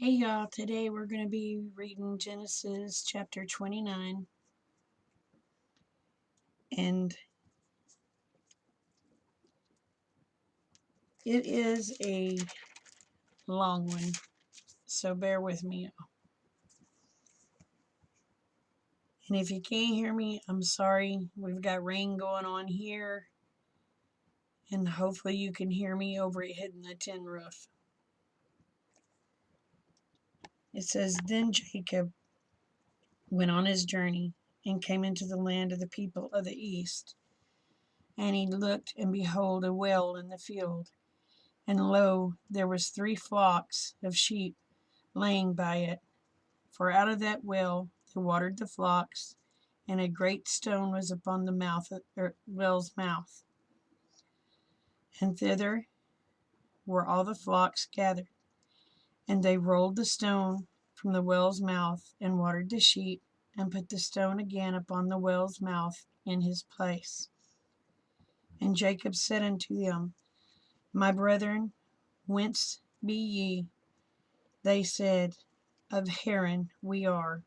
Hey y'all, today we're going to be reading Genesis chapter 29, and it is a long one, so bear with me. And if you can't hear me, I'm sorry. We've got rain going on here, and hopefully you can hear me over it hitting the tin roof. It says, Then Jacob went on his journey and came into the land of the people of the east. And he looked, and behold, a well in the field. And lo, there was 3 flocks of sheep laying by it. For out of that well they watered the flocks, and a great stone was upon the well's mouth. And thither were all the flocks gathered. And they rolled the stone from the well's mouth, and watered the sheep, and put the stone again upon the well's mouth in his place. And Jacob said unto them, My brethren, whence be ye? They said, Of Haran we are.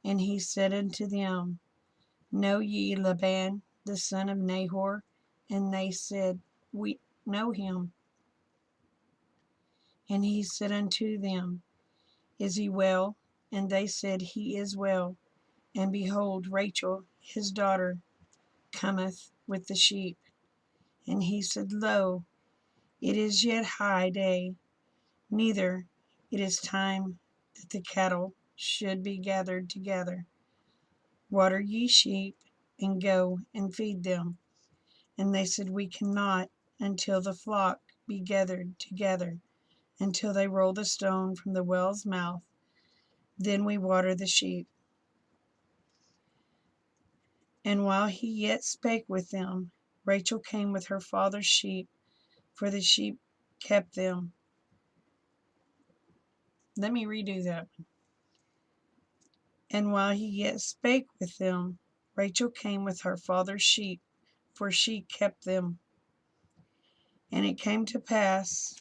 And he said unto them, Know ye Laban, the son of Nahor? And they said, We know him. And he said unto them, Is he well? And they said, He is well. And behold, Rachel, his daughter, cometh with the sheep. And he said, Lo, it is yet high day, neither it is time that the cattle should be gathered together. Water ye sheep, and go and feed them. And they said, We cannot until the flock be gathered together, until they roll the stone from the well's mouth. Then we water the sheep. And while he yet spake with them, Rachel came with her father's sheep, for the sheep kept them. Let me redo that one. And while he yet spake with them, Rachel came with her father's sheep, for she kept them. And it came to pass,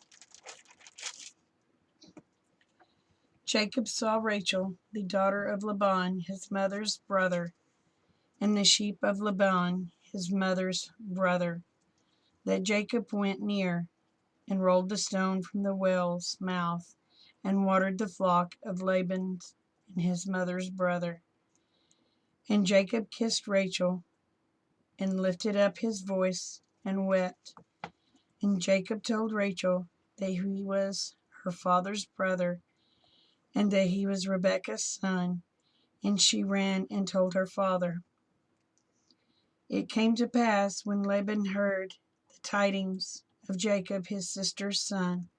Jacob saw Rachel, the daughter of Laban, his mother's brother, and the sheep of Laban, his mother's brother, that Jacob went near, and rolled the stone from the well's mouth, and watered the flock of Laban and his mother's brother. And Jacob kissed Rachel, and lifted up his voice, and wept. And Jacob told Rachel that he was her father's brother, and that he was Rebekah's son. And she ran and told her father. It came to pass, when Laban heard the tidings of Jacob his sister's son,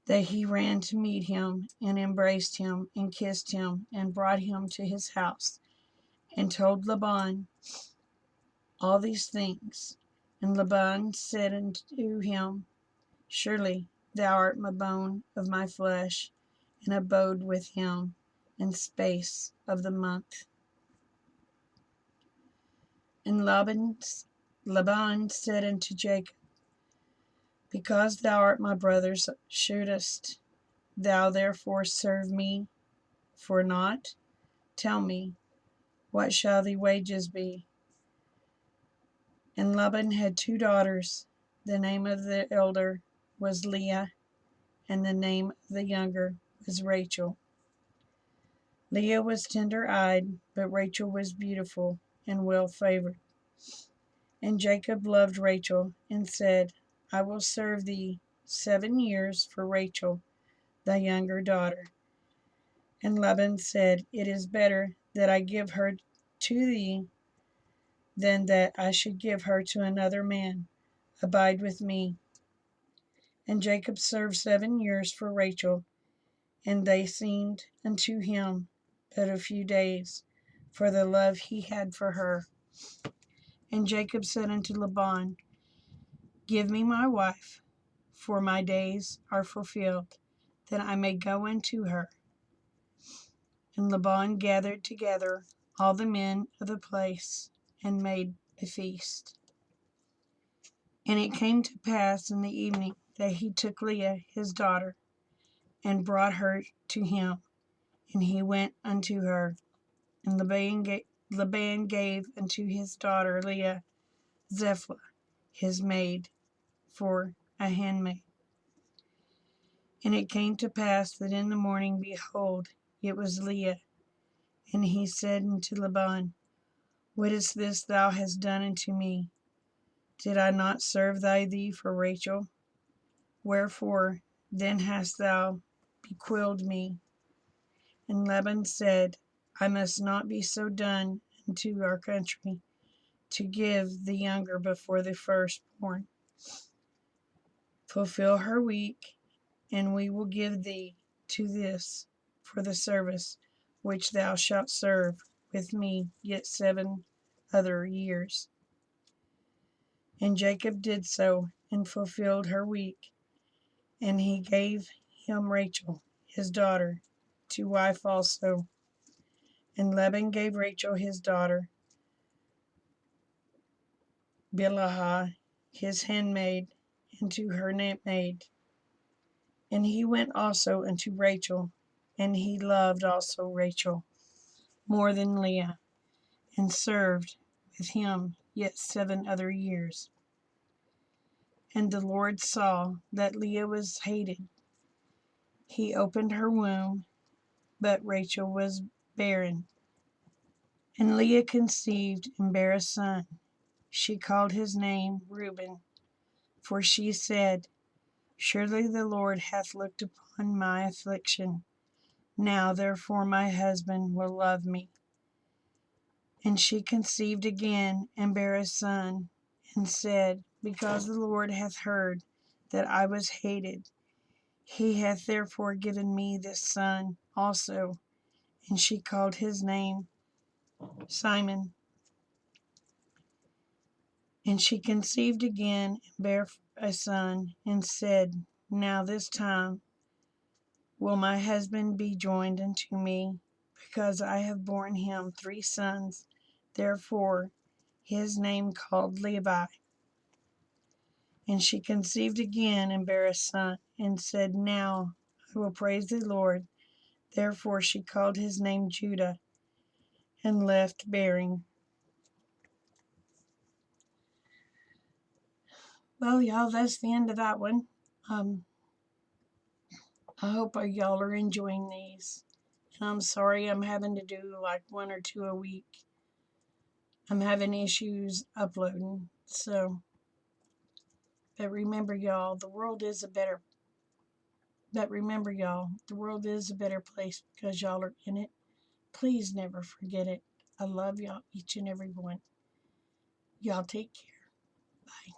that he ran to meet him, and embraced him, and kissed him, and brought him to his house, and told Laban all these things. And Laban said unto him, Surely thou art my bone of my flesh, and abode with him in space of the month. And Laban said unto Jacob, Because thou art my brother, shouldest thou therefore serve me for naught? Tell me, what shall the wages be? And Laban had 2 daughters. The name of the elder was Leah, and the name of the younger was Rachel. Leah was tender-eyed, but Rachel was beautiful and well-favored. And Jacob loved Rachel, and said, I will serve thee 7 years for Rachel, thy younger daughter. And Laban said, It is better that I give her to thee than that I should give her to another man. Abide with me. And Jacob served 7 years for Rachel, and they seemed unto him but a few days, for the love he had for her. And Jacob said unto Laban, Give me my wife, for my days are fulfilled, that I may go unto her. And Laban gathered together all the men of the place, and made a feast. And it came to pass in the evening that he took Leah his daughter, and brought her to him. And he went unto her. And Laban gave unto his daughter Leah Zilpah, his maid, for a handmaid. And it came to pass that in the morning, behold, it was Leah. And he said unto Laban, What is this thou hast done unto me? Did I not serve thee for Rachel? Wherefore then hast thou bequeathed me? And Laban said, I must not be so done unto our country, to give the younger before the firstborn. Fulfill her week, and we will give thee to this for the service which thou shalt serve with me yet 7 other years. And Jacob did so, and fulfilled her week, and he gave him Rachel, his daughter, to wife also. And Laban gave Rachel his daughter, Bilhah, his handmaid, unto her maid. And he went also unto Rachel, and he loved also Rachel more than Leah, and served with him yet 7 other years. And the Lord saw that Leah was hated. He opened her womb, but Rachel was barren. And Leah conceived and bare a son. She called his name Reuben, for she said, Surely the Lord hath looked upon my affliction. Now therefore my husband will love me. And she conceived again and bare a son, and said, Because the Lord hath heard that I was hated, he hath therefore given me this son also. And she called his name Simon. And she conceived again and bare a son, and said, Now this time will my husband be joined unto me, because I have borne him 3 sons. Therefore his name called Levi. And she conceived again and bare a son, and said, Now I will praise the Lord. Therefore she called his name Judah, and left bearing. Well, y'all, that's the end of that one. I hope y'all are enjoying these. And I'm sorry I'm having to do like 1 or 2 a week. I'm having issues uploading. But remember, y'all, the world is a better place because y'all are in it. Please never forget it. I love y'all, each and every one. Y'all take care. Bye.